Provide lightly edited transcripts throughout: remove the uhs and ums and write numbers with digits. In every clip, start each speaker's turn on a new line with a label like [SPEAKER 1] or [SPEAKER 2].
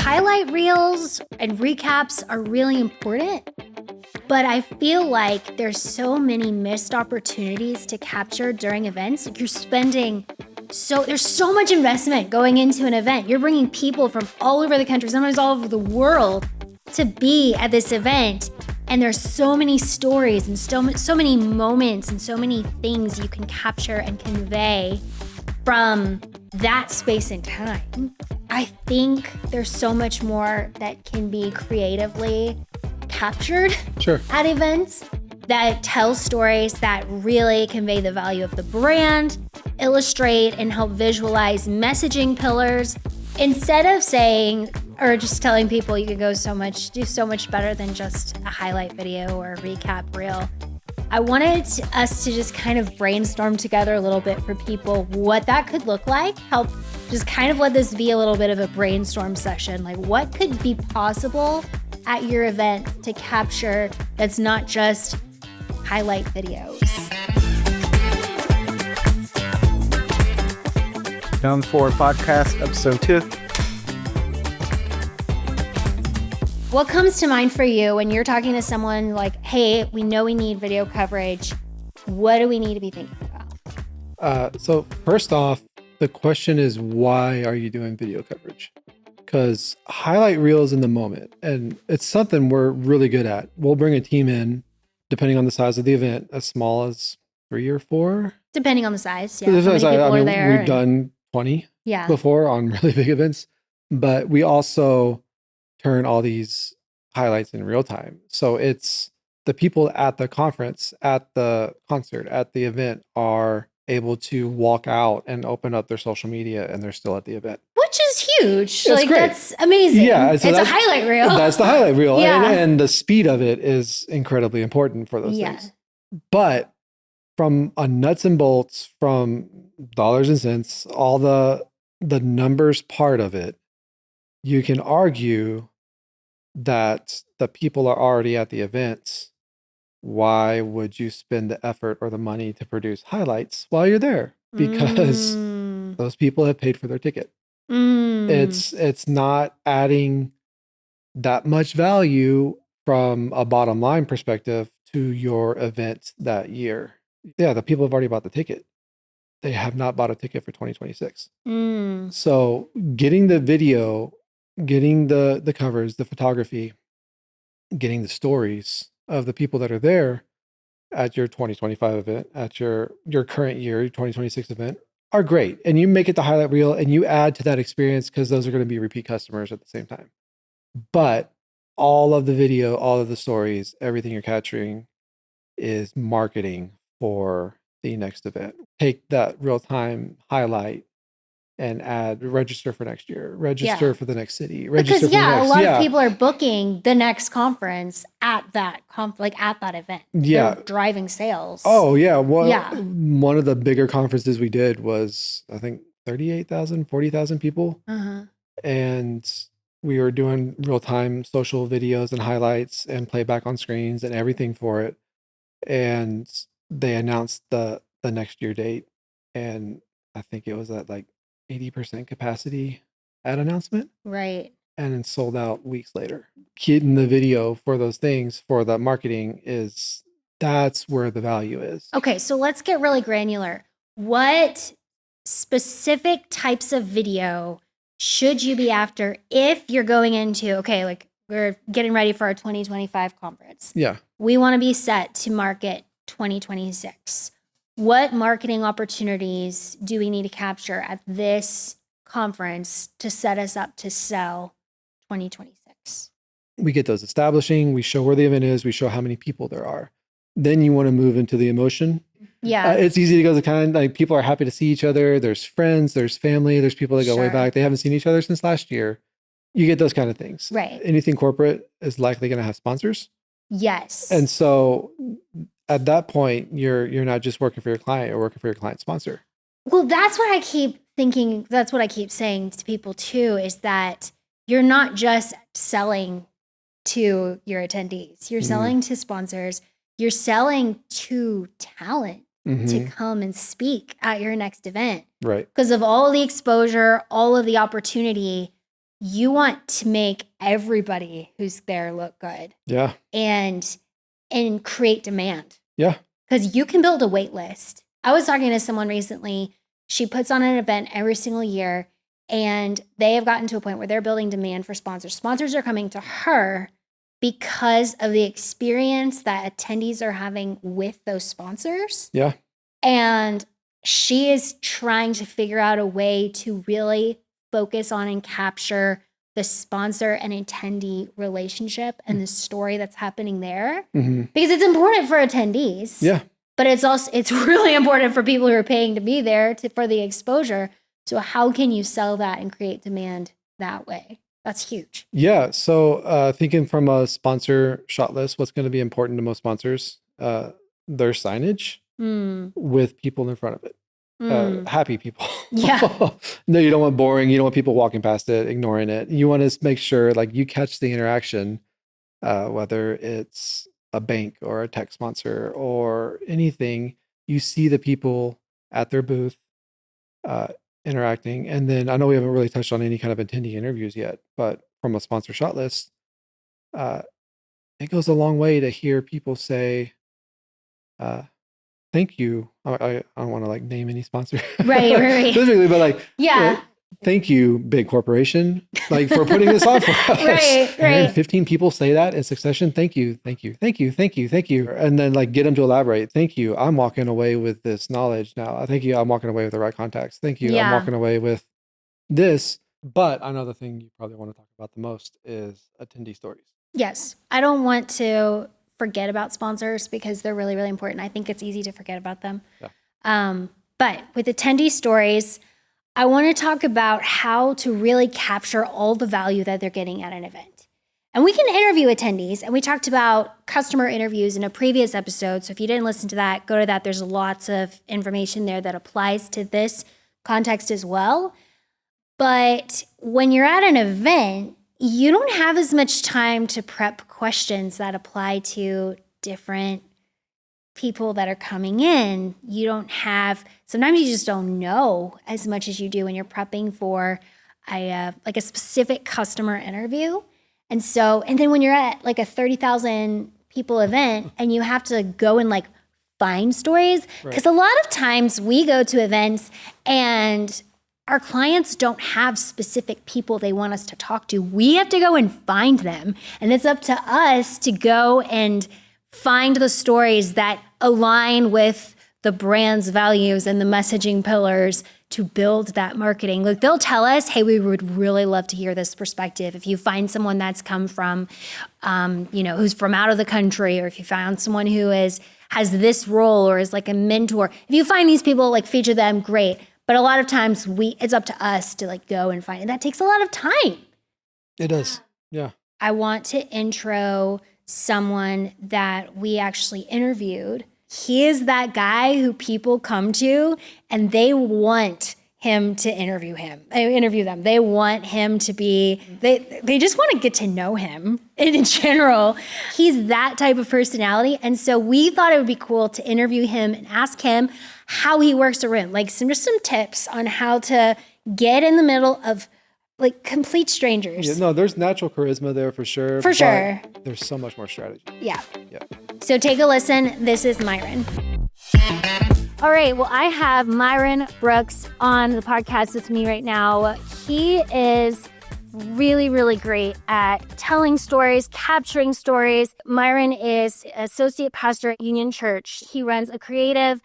[SPEAKER 1] highlight reels and recaps are really important, but I feel like there's so many missed opportunities to capture during events. Like there's so much investment going into an event. You're bringing people from all over the country, sometimes all over the world, to be at this event. And there's so many stories and so many moments and so many things you can capture and convey from that space and time. I think there's so much more that can be creatively captured at events that tell stories that really convey the value of the brand, illustrate and help visualize messaging pillars, instead of saying or just telling people you can do so much better than just a highlight video or a recap reel. I wanted us to just kind of brainstorm together a little bit for people what that could look like, help just kind of let this be a little bit of a brainstorm session. Like what could be possible at your event to capture that's not just highlight videos.
[SPEAKER 2] Down for podcast episode 2.
[SPEAKER 1] What comes to mind for you when you're talking to someone like, hey, we know we need video coverage. What do we need to be thinking about?
[SPEAKER 3] So first off, the question is, why are you doing video coverage? Because highlight reels in the moment, and it's something we're really good at. We'll bring a team in, depending on the size of the event, as small as 3 or 4.
[SPEAKER 1] Depending on the size, yeah. How many people are there?
[SPEAKER 3] We've done 20 before on really big events, but we also turn all these highlights in real time. So it's the people at the conference, at the concert, at the event are able to walk out and open up their social media and they're still at the event.
[SPEAKER 1] Which is huge.
[SPEAKER 3] That's great.
[SPEAKER 1] That's amazing.
[SPEAKER 3] Yeah, so
[SPEAKER 1] it's a highlight reel.
[SPEAKER 3] That's the highlight reel.
[SPEAKER 1] Yeah.
[SPEAKER 3] And the speed of it is incredibly important for those things. But from a nuts and bolts, from dollars and cents, all the numbers part of it, you can argue that the people are already at the events. Why would you spend the effort or the money to produce highlights while you're there? Because those people have paid for their ticket. It's not adding that much value from a bottom line perspective to your event that year. Yeah, the people have already bought the ticket. They have not bought a ticket for 2026. So getting the video, getting the covers, the photography, getting the stories of the people that are there at your 2025 event, at your current year, your 2026 event, are great. And you make it the highlight reel and you add to that experience because those are going to be repeat customers at the same time. But all of the video, all of the stories, everything you're capturing is marketing for the next event. Take that real-time highlight and register for next year, register for the next city, register
[SPEAKER 1] because a lot of people are booking the next conference at that at that event.
[SPEAKER 3] Yeah.
[SPEAKER 1] They're driving sales.
[SPEAKER 3] Oh yeah. One of the bigger conferences we did was, I think, 38,000, 40,000 people. And we were doing real-time social videos and highlights and playback on screens and everything for it. And they announced the next year date. And I think it was at like 80% capacity at announcement.
[SPEAKER 1] Right.
[SPEAKER 3] And then sold out weeks later. Getting the video for those things, for the marketing, that's where the value is.
[SPEAKER 1] Okay, so let's get really granular. What specific types of video should you be after if you're going into, like we're getting ready for our 2025 conference.
[SPEAKER 3] Yeah.
[SPEAKER 1] We want to be set to market 2026. What marketing opportunities do we need to capture at this conference to set us up to sell 2026?
[SPEAKER 3] We get those establishing, we show where the event is, we show how many people there are. Then you want to move into the emotion.
[SPEAKER 1] Yeah.
[SPEAKER 3] It's easy to go to kind of like people are happy to see each other. There's friends, there's family, there's people that go way back. They haven't seen each other since last year. You get those kind of things.
[SPEAKER 1] Right.
[SPEAKER 3] Anything corporate is likely going to have sponsors.
[SPEAKER 1] Yes.
[SPEAKER 3] And so at that point, you're not just working for your client, you're working for your client sponsor.
[SPEAKER 1] Well, that's what I keep thinking. That's what I keep saying to people too, is that you're not just selling to your attendees. You're selling to sponsors. You're selling to talent to come and speak at your next event.
[SPEAKER 3] Right.
[SPEAKER 1] Because of all the exposure, all of the opportunity you want to make everybody who's there look good.
[SPEAKER 3] Yeah.
[SPEAKER 1] And create demand.
[SPEAKER 3] Yeah.
[SPEAKER 1] Because you can build a wait list. I was talking to someone recently. She puts on an event every single year, and they have gotten to a point where they're building demand for sponsors. Sponsors are coming to her because of the experience that attendees are having with those sponsors.
[SPEAKER 3] Yeah.
[SPEAKER 1] And she is trying to figure out a way to really focus on and capture the sponsor and attendee relationship and the story that's happening there. Because it's important for attendees.
[SPEAKER 3] Yeah.
[SPEAKER 1] But it's really important for people who are paying to be there for the exposure. So how can you sell that and create demand that way? That's huge.
[SPEAKER 3] Yeah. So thinking from a sponsor shot list, what's going to be important to most sponsors? Their signage with people in front of it. Happy people.
[SPEAKER 1] Yeah.
[SPEAKER 3] No, you don't want boring. You don't want people walking past it, ignoring it. You want to make sure like you catch the interaction, whether it's a bank or a tech sponsor or anything. You see the people at their booth interacting. And then I know we haven't really touched on any kind of attendee interviews yet, but from a sponsor shot list, it goes a long way to hear people say, thank you. I don't want to like name any sponsor.
[SPEAKER 1] Right.
[SPEAKER 3] Specifically, but like,
[SPEAKER 1] yeah.
[SPEAKER 3] Thank you, big corporation, like for putting this on for us.
[SPEAKER 1] Right.
[SPEAKER 3] 15 people say that in succession. Thank you. And then like get them to elaborate. Thank you. I'm walking away with this knowledge now. Thank you. I'm walking away with the right context. Thank you.
[SPEAKER 1] Yeah.
[SPEAKER 3] I'm walking away with this. But another thing you probably want to talk about the most is attendee stories.
[SPEAKER 1] Yes. I don't want to forget about sponsors because they're really, really important. I think it's easy to forget about them.
[SPEAKER 3] Yeah.
[SPEAKER 1] But with attendee stories, I want to talk about how to really capture all the value that they're getting at an event. And we can interview attendees, and we talked about customer interviews in a previous episode. So if you didn't listen to that, go to that. There's lots of information there that applies to this context as well. But when you're at an event, you don't have as much time to prep questions that apply to different people that are coming in. Sometimes you just don't know as much as you do when you're prepping for a specific customer interview. And then when you're at like a 30,000 people event and you have to go and like find stories, because a lot of times we go to events and our clients don't have specific people they want us to talk to. We have to go and find them. And it's up to us to go and find the stories that align with the brand's values and the messaging pillars to build that marketing. Like they'll tell us, hey, we would really love to hear this perspective. If you find someone that's come from, who's from out of the country, or if you found someone who has this role or is like a mentor, if you find these people, like feature them, great. But a lot of times it's up to us to like go and find it. That takes a lot of time.
[SPEAKER 3] It does. Yeah.
[SPEAKER 1] I want to intro someone that we actually interviewed. He is that guy who people come to and they want him to interview them. They want him to be, they just want to get to know him in general. He's that type of personality. And so we thought it would be cool to interview him and ask him how he works a room, like some tips on how to get in the middle of like complete strangers.
[SPEAKER 3] Yeah, no, there's natural charisma there for sure.
[SPEAKER 1] For sure.
[SPEAKER 3] There's so much more strategy.
[SPEAKER 1] Yeah. So take a listen. This is Myron. All right. Well, I have Myron Brooks on the podcast with me right now. He is really, really great at telling stories, capturing stories. Myron is associate pastor at Union Church. He runs a creative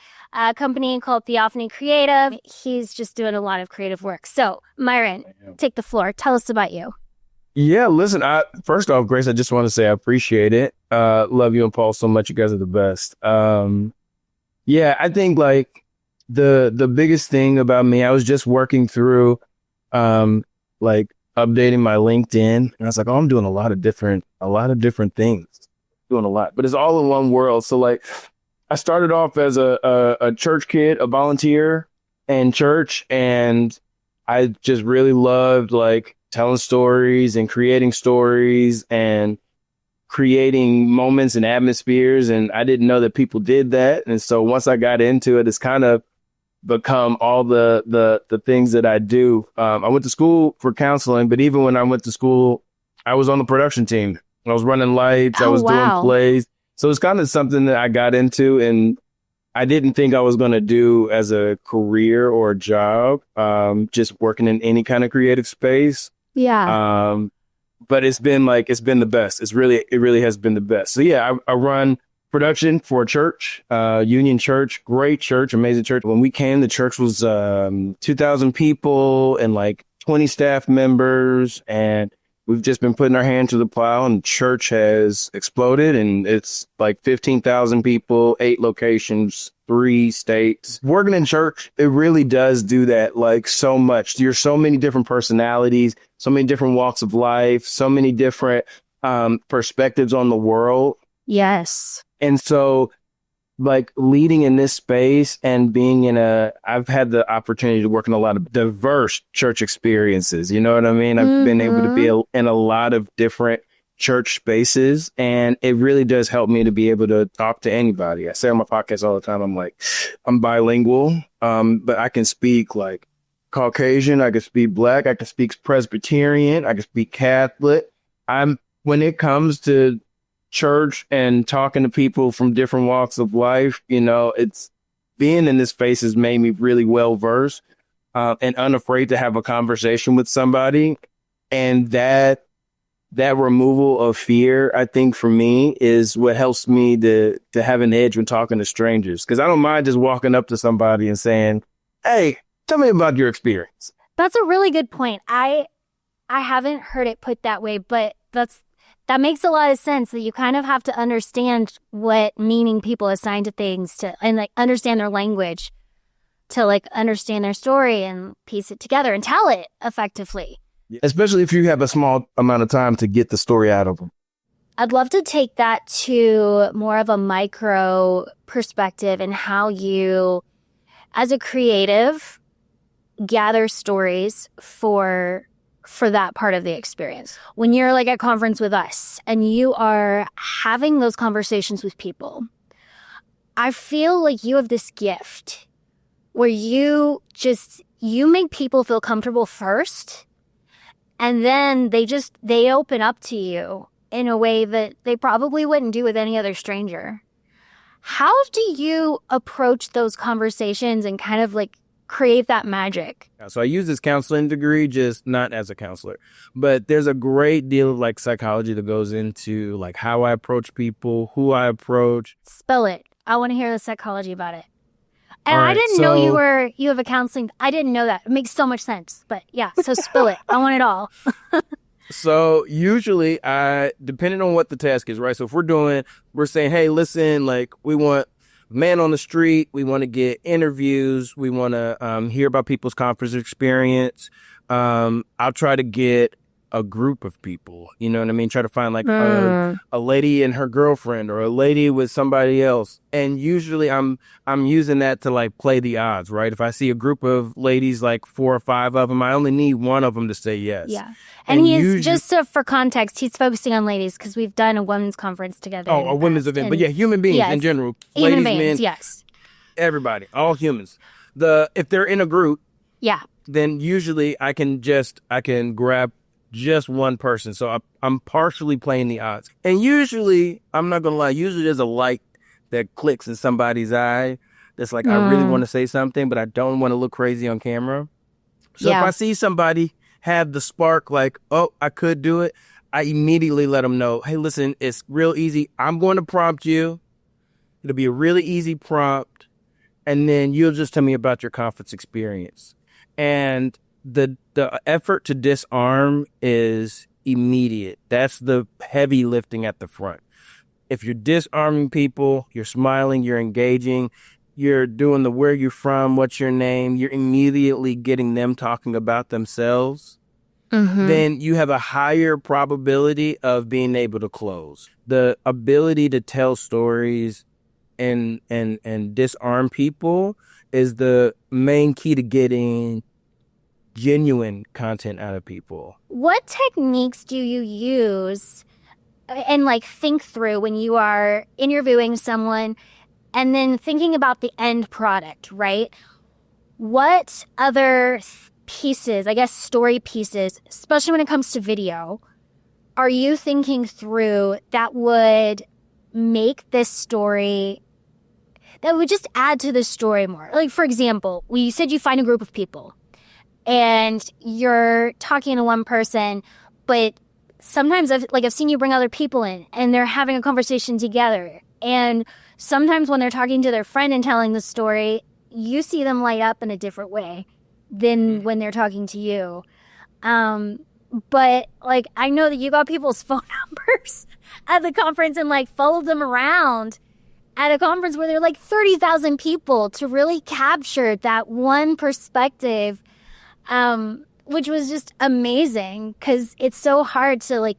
[SPEAKER 1] company called Theophany Creative. He's just doing a lot of creative work. So, Myron, take the floor. Tell us about you.
[SPEAKER 4] Yeah, listen, first off, Grace, I just want to say I appreciate it. Love you and Paul so much. You guys are the best. I think like the biggest thing about me, I was just working through like updating my LinkedIn, and I was like, I'm doing a lot of different things, doing a lot, but it's all in one world. So like, I started off as a church kid, a volunteer in church, and I just really loved like telling stories and creating moments and atmospheres. And I didn't know that people did that. And so once I got into it, it's kind of become all the things that I do. I went to school for counseling, but even when I went to school, I was on the production team. I was running lights. I was doing plays. So it's kind of something that I got into and I didn't think I was going to do as a career or a job, just working in any kind of creative space.
[SPEAKER 1] Yeah.
[SPEAKER 4] But it's been the best. It really has been the best. So yeah, I run production for a church, Union Church, great church, amazing church. When we came, the church was 2,000 people and like 20 staff members, and we've just been putting our hand to the plow, and church has exploded, and it's like 15,000 people, 8 locations, 3 states. Working in church, it really does do that like so much. You're so many different personalities, so many different walks of life, so many different perspectives on the world.
[SPEAKER 1] Yes.
[SPEAKER 4] And so like leading in this space and being I've had the opportunity to work in a lot of diverse church experiences. You know what I mean? I've been able to be in a lot of different church spaces, and it really does help me to be able to talk to anybody. I say on my podcast all the time, I'm bilingual, but I can speak like Caucasian, I can speak Black, I can speak Presbyterian, I can speak Catholic. When it comes to church and talking to people from different walks of life, it's being in this space has made me really well versed and unafraid to have a conversation with somebody. And that removal of fear, I think for me, is what helps me to have an edge when talking to strangers. Because I don't mind just walking up to somebody and saying, "Hey, tell me about your experience."
[SPEAKER 1] That's a really good point. I haven't heard it put that way, but that makes a lot of sense, that you kind of have to understand what meaning people assign to things and like understand their language to like understand their story and piece it together and tell it effectively.
[SPEAKER 4] Especially if you have a small amount of time to get the story out of them.
[SPEAKER 1] I'd love to take that to more of a micro perspective and how you, as a creative, gather stories for that part of the experience. When you're like at conference with us and you are having those conversations with people, I feel like you have this gift where you make people feel comfortable first, and then they open up to you in a way that they probably wouldn't do with any other stranger. How do you approach those conversations and kind of like create that magic?
[SPEAKER 4] So I use this counseling degree, just not as a counselor, but there's a great deal of like psychology that goes into like how I approach people, who I approach.
[SPEAKER 1] Spell it. I want to hear the psychology about it. And right, I didn't know you have a counseling. I didn't know that. It makes so much sense. But yeah, so spill it. I want it all.
[SPEAKER 4] So usually depending on what the task is, right? So if we're saying, hey, listen, like we want man on the street. We want to get interviews. We want to hear about people's conference experience. I'll try to get a group of people, you know what I mean? Try to find like a lady and her girlfriend or a lady with somebody else. And usually I'm using that to like play the odds, right? If I see a group of ladies, like 4 or 5 of them, I only need one of them to say yes.
[SPEAKER 1] Yeah. And he's for context, he's focusing on ladies because we've done a women's conference together.
[SPEAKER 4] Oh, a women's event. But yeah, human beings in general.
[SPEAKER 1] Human
[SPEAKER 4] ladies,
[SPEAKER 1] beings,
[SPEAKER 4] men,
[SPEAKER 1] yes.
[SPEAKER 4] Everybody, all humans. If they're in a group,
[SPEAKER 1] yeah,
[SPEAKER 4] then usually I can grab just one person. So I'm partially playing the odds. And usually, I'm not going to lie, usually there's a light that clicks in somebody's eye that's like, I really want to say something, but I don't want to look crazy on camera. So if I see somebody have the spark like, oh, I could do it, I immediately let them know, hey, listen, it's real easy. I'm going to prompt you. It'll be a really easy prompt. And then you'll just tell me about your conference experience. And the effort to disarm is immediate. That's the heavy lifting at the front. If you're disarming people, you're smiling, you're engaging, you're doing the where you're from, what's your name, you're immediately getting them talking about themselves, then you have a higher probability of being able to close. The ability to tell stories and disarm people is the main key to getting genuine content out of people.
[SPEAKER 1] What techniques do you use and like think through when you are interviewing someone and then thinking about the end product, right? what other pieces, I guess story pieces, especially when it comes to video, are you thinking through that would make this story, that would just add to the story more? Like, for example, you said you find a group of people and you're talking to one person, but sometimes I've seen you bring other people in and they're having a conversation together. And sometimes when they're talking to their friend and telling the story, you see them light up in a different way than when they're talking to you. But like, I know that you got people's phone numbers at the conference and like followed them around at a conference where there are like 30,000 people to really capture that one perspective, which was just amazing because it's so hard to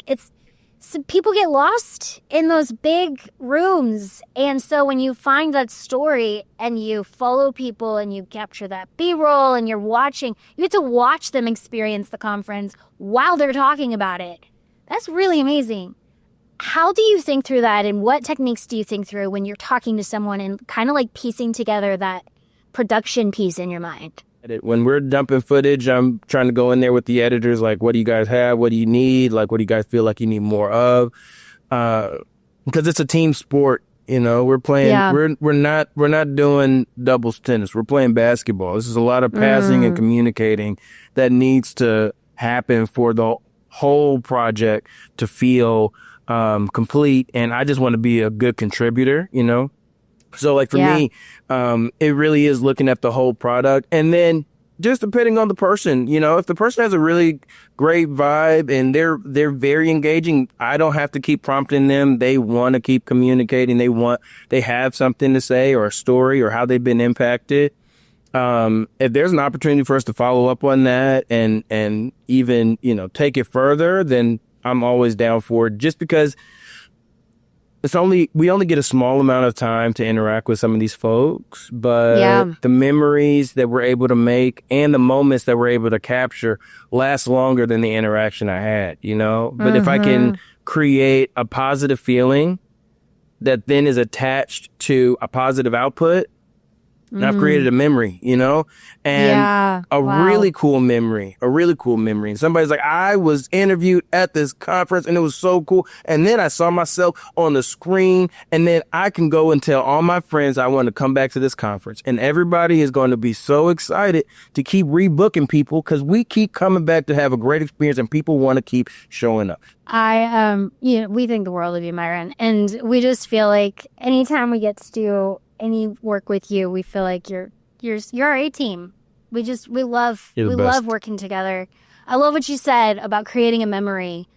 [SPEAKER 1] so people get lost in those big rooms. And so when you find that story and you follow people and you capture that B-roll and you're watching, you get to watch them experience the conference while they're talking about it. That's really amazing. How do you think through that, and what techniques do you think through when you're talking to someone and kind of like piecing together that production piece in your mind?
[SPEAKER 4] When we're dumping footage, I'm trying to go in there with the editors, like, what do you guys have? What do you need? Like, what do you guys feel like you need more of? Because it's a team sport, you know. We're playing. We're not doing doubles tennis. We're playing basketball. This is a lot of passing and communicating that needs to happen for the whole project to feel complete. And I just want to be a good contributor, you know. So like for me, it really is looking at the whole product, and then just depending on the person, you know, if the person has a really great vibe and they're very engaging, I don't have to keep prompting them. They want to keep communicating. They have something to say or a story or how they've been impacted. If there's an opportunity for us to follow up on that and even, you know, take it further, then I'm always down for it, just because we only get a small amount of time to interact with some of these folks, but the memories that we're able to make and the moments that we're able to capture last longer than the interaction I had, you know? But if I can create a positive feeling that then is attached to a positive output, and I've created a memory, you know, and really cool memory, And somebody's like, I was interviewed at this conference and it was so cool. And then I saw myself on the screen, and then I can go and tell all my friends I want to come back to this conference. And everybody is going to be so excited to keep rebooking people because we keep coming back to have a great experience and people want to keep showing up.
[SPEAKER 1] We think the world of you, Myron. And we just feel like anytime we get to do any work with you, we feel like you're our A-team. We love working together. I love what you said about creating a memory,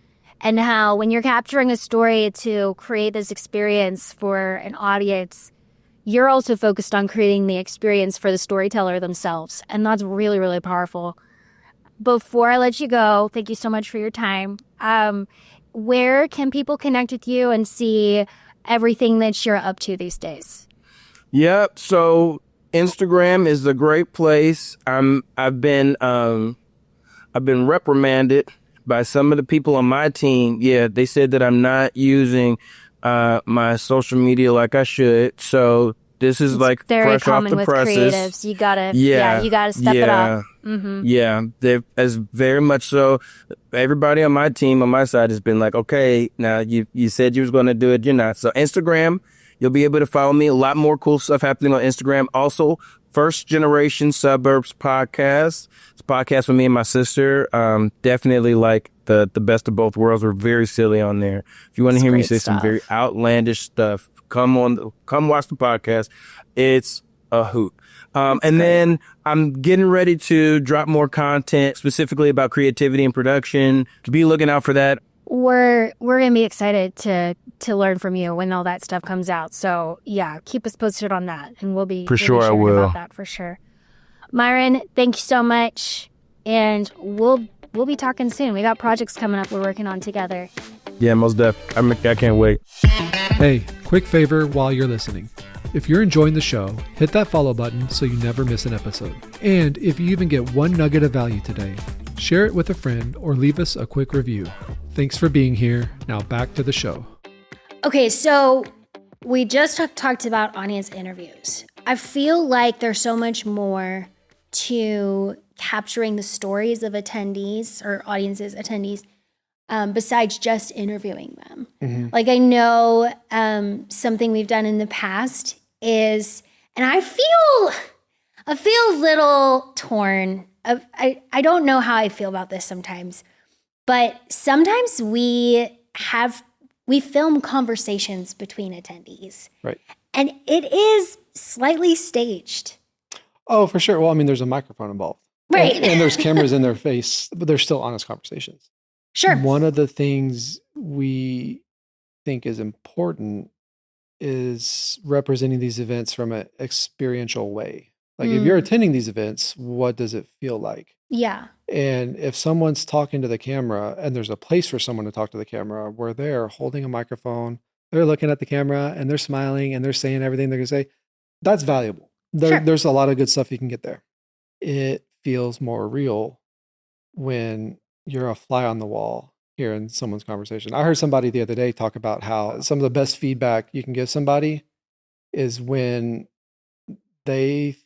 [SPEAKER 1] and how when you're capturing a story to create this experience for an audience, you're also focused on creating the experience for the storyteller themselves. And that's really, really powerful. Before I let you go, thank you so much for your time. Where can people connect with you and see everything that you're up to these days?
[SPEAKER 4] Yep. So Instagram is a great place. I've been reprimanded by some of the people on my team. Yeah, they said that I'm not using my social media like I should. So this is like
[SPEAKER 1] very
[SPEAKER 4] fresh off
[SPEAKER 1] common
[SPEAKER 4] the
[SPEAKER 1] with
[SPEAKER 4] presses.
[SPEAKER 1] Creatives. You gotta step it up. Mm-hmm.
[SPEAKER 4] Yeah, as very much so. Everybody on my team, on my side, has been like, okay, now you said you was going to do it, you're not. So Instagram. You'll be able to follow me. A lot more cool stuff happening on Instagram. Also, First Generation Suburbs podcast. It's a podcast with me and my sister. Definitely like the best of both worlds. We're very silly on there. If you want to hear me say some very outlandish stuff, come watch the podcast. It's a hoot. Then I'm getting ready to drop more content specifically about creativity and production. To be looking out for that.
[SPEAKER 1] We're gonna be excited to learn from you when all that stuff comes out. So yeah, keep us posted on that, and we'll be
[SPEAKER 4] I will
[SPEAKER 1] about that for sure. Myron, thank you so much, and we'll be talking soon. We got projects coming up we're working on together.
[SPEAKER 4] Yeah, most definitely. I can't wait.
[SPEAKER 3] Hey, quick favor while you're listening. If you're enjoying the show, hit that follow button so you never miss an episode. And if you even get one nugget of value today, share it with a friend or leave us a quick review. Thanks for being here. Now back to the show.
[SPEAKER 1] Okay, so we just talked about audience interviews. I feel like there's so much more to capturing the stories of attendees or audiences, attendees, besides just interviewing them.
[SPEAKER 3] Mm-hmm.
[SPEAKER 1] Like I know something we've done in the past is, and I feel a little torn. I don't know how I feel about this sometimes, but sometimes we film conversations between attendees.
[SPEAKER 3] Right.
[SPEAKER 1] And it is slightly staged.
[SPEAKER 3] Oh, for sure. Well, I mean, there's a microphone involved.
[SPEAKER 1] Right.
[SPEAKER 3] And there's cameras in their face, but they're still honest conversations.
[SPEAKER 1] Sure.
[SPEAKER 3] One of the things we think is important is representing these events from an experiential way. Like if you're attending these events, what does it feel like?
[SPEAKER 1] Yeah.
[SPEAKER 3] And if someone's talking to the camera and there's a place for someone to talk to the camera where they're holding a microphone, they're looking at the camera and they're smiling and they're saying everything they're going to say, that's valuable.
[SPEAKER 1] Sure.
[SPEAKER 3] There's a lot of good stuff you can get there. It feels more real when you're a fly on the wall hearing someone's conversation. I heard somebody the other day talk about how some of the best feedback you can give somebody is when they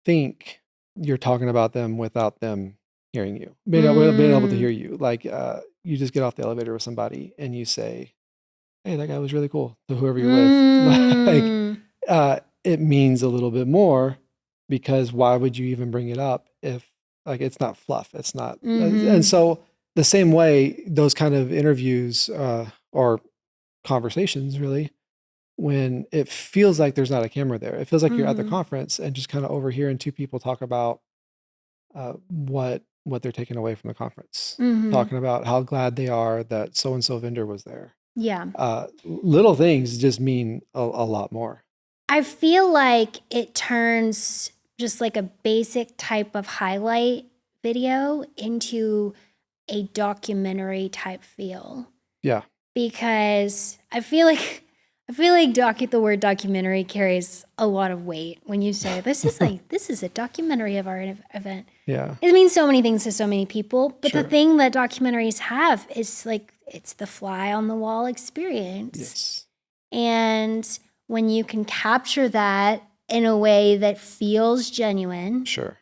[SPEAKER 3] think you're talking about them without them hearing you, being able to hear you. Like you just get off the elevator with somebody and you say, hey, that guy was really cool, to whoever you're with. Like, it means a little bit more, because why would you even bring it up if like it's not fluff? It's not. And so the same way, those kind of interviews or conversations, really, when it feels like there's not a camera there, it feels like you're at the conference and just kind of overhearing two people talk about what they're taking away from the conference, talking about how glad they are that so-and-so vendor was there.
[SPEAKER 1] Yeah.
[SPEAKER 3] Little things just mean a lot more.
[SPEAKER 1] I feel like it turns just like a basic type of highlight video into a documentary type feel.
[SPEAKER 3] Yeah.
[SPEAKER 1] Because I feel like the word documentary carries a lot of weight when you say this is a documentary of our event.
[SPEAKER 3] Yeah.
[SPEAKER 1] It means so many things to so many people, but
[SPEAKER 3] Sure.
[SPEAKER 1] the thing that documentaries have is like it's the fly on the wall experience.
[SPEAKER 3] Yes.
[SPEAKER 1] And when you can capture that in a way that feels genuine,
[SPEAKER 3] Sure.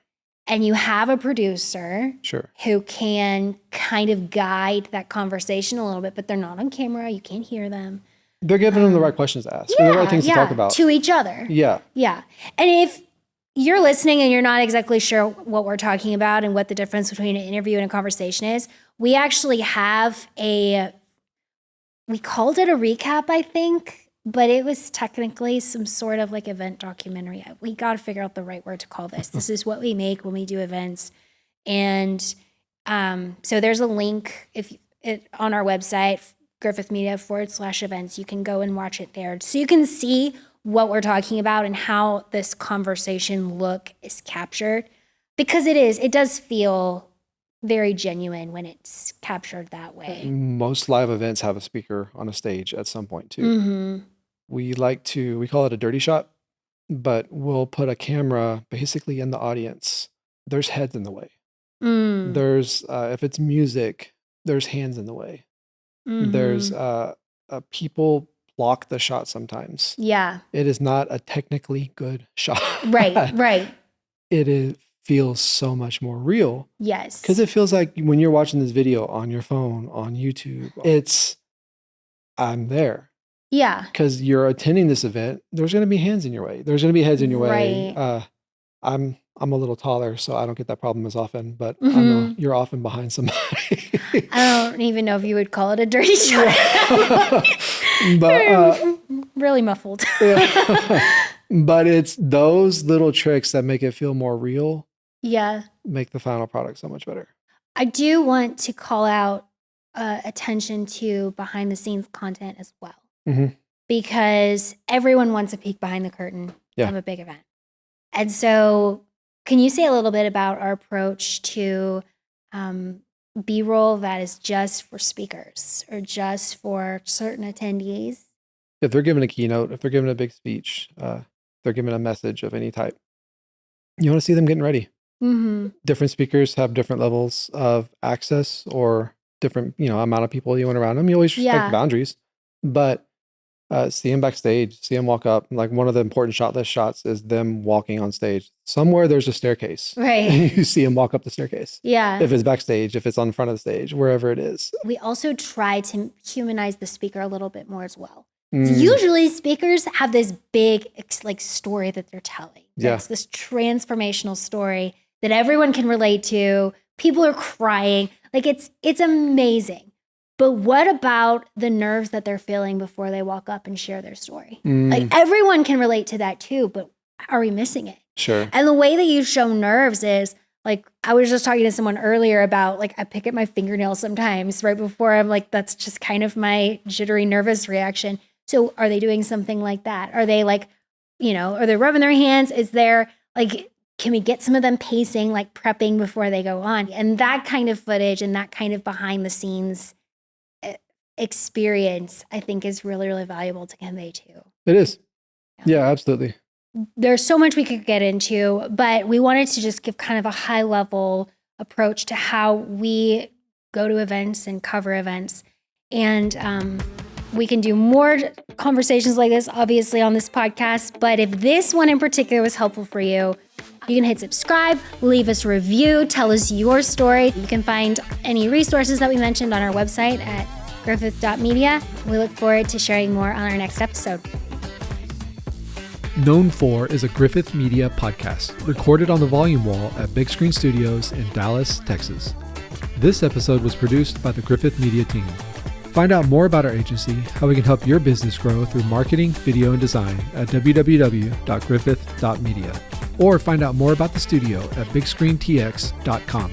[SPEAKER 1] and you have a producer
[SPEAKER 3] Sure.
[SPEAKER 1] who can kind of guide that conversation a little bit, but they're not on camera, you can't hear them.
[SPEAKER 3] They're giving them the right questions to ask, the right things to talk about.
[SPEAKER 1] To each other.
[SPEAKER 3] Yeah.
[SPEAKER 1] Yeah. And if you're listening and you're not exactly sure what we're talking about and what the difference between an interview and a conversation is, we actually have we called it a recap, I think, but it was technically some sort of like event documentary. We got to figure out the right word to call this. This is what we make when we do events. And so there's a link on our website, Griffith Media /events. You can go and watch it there. So you can see what we're talking about and how this conversation look is captured. Because it does feel very genuine when it's captured that way.
[SPEAKER 3] Most live events have a speaker on a stage at some point too. We call it a dirty shot, but we'll put a camera basically in the audience. There's heads in the way. There's, if it's music, there's hands in the way. There's people block the shot sometimes.
[SPEAKER 1] Yeah.
[SPEAKER 3] It is not a technically good shot.
[SPEAKER 1] Right.
[SPEAKER 3] It feels so much more real.
[SPEAKER 1] Yes.
[SPEAKER 3] Because it feels like when you're watching this video on your phone, on YouTube, I'm there.
[SPEAKER 1] Yeah.
[SPEAKER 3] Because you're attending this event, there's going to be hands in your way. There's going to be heads in your way.
[SPEAKER 1] Right.
[SPEAKER 3] I'm a little taller, so I don't get that problem as often, but you're often behind somebody.
[SPEAKER 1] I don't even know if you would call it a dirty shot.
[SPEAKER 3] But
[SPEAKER 1] really muffled.
[SPEAKER 3] But it's those little tricks that make it feel more real.
[SPEAKER 1] Yeah.
[SPEAKER 3] Make the final product so much better.
[SPEAKER 1] I do want to call out attention to behind the scenes content as well. Because everyone wants a peek behind the curtain of a big event. And so can you say a little bit about our approach to B-roll that is just for speakers or just for certain attendees?
[SPEAKER 3] If they're giving a keynote, if they're giving a big speech, they're giving a message of any type, you want to see them getting ready. Different speakers have different levels of access or different, amount of people you want around them. You always respect boundaries, but see them backstage, see them walk up. Like one of the important shot list shots is them walking on stage. Somewhere there's a staircase.
[SPEAKER 1] Right.
[SPEAKER 3] And you see them walk up the staircase.
[SPEAKER 1] Yeah.
[SPEAKER 3] If it's backstage, if it's on front of the stage, wherever it is.
[SPEAKER 1] We also try to humanize the speaker a little bit more as well. Usually speakers have this big like story that they're telling.
[SPEAKER 3] Yeah.
[SPEAKER 1] It's this transformational story that everyone can relate to. People are crying. Like it's amazing. But what about the nerves that they're feeling before they walk up and share their story? Like everyone can relate to that too, but are we missing it?
[SPEAKER 3] Sure.
[SPEAKER 1] And the way that you show nerves is like, I was just talking to someone earlier about like, I pick at my fingernails sometimes right before I'm like, that's just kind of my jittery, nervous reaction. So are they doing something like that? Are they like, are they rubbing their hands? Is there like, can we get some of them pacing, like prepping before they go on? And that kind of footage and that kind of behind the scenes experience, I think is really, really valuable to convey too.
[SPEAKER 3] It is. Yeah, absolutely.
[SPEAKER 1] There's so much we could get into, but we wanted to just give kind of a high level approach to how we go to events and cover events. And we can do more conversations like this, obviously, on this podcast. But if this one in particular was helpful for you, you can hit subscribe, leave us a review, tell us your story. You can find any resources that we mentioned on our website at griffith.media. We look forward to sharing more on our next episode.
[SPEAKER 3] Known For is a Griffith Media podcast recorded on the volume wall at Big Screen Studios in Dallas, Texas. This episode was produced by the Griffith Media team. Find out more about our agency, how we can help your business grow through marketing, video, and design at www.griffith.media. Or find out more about the studio at bigscreentx.com.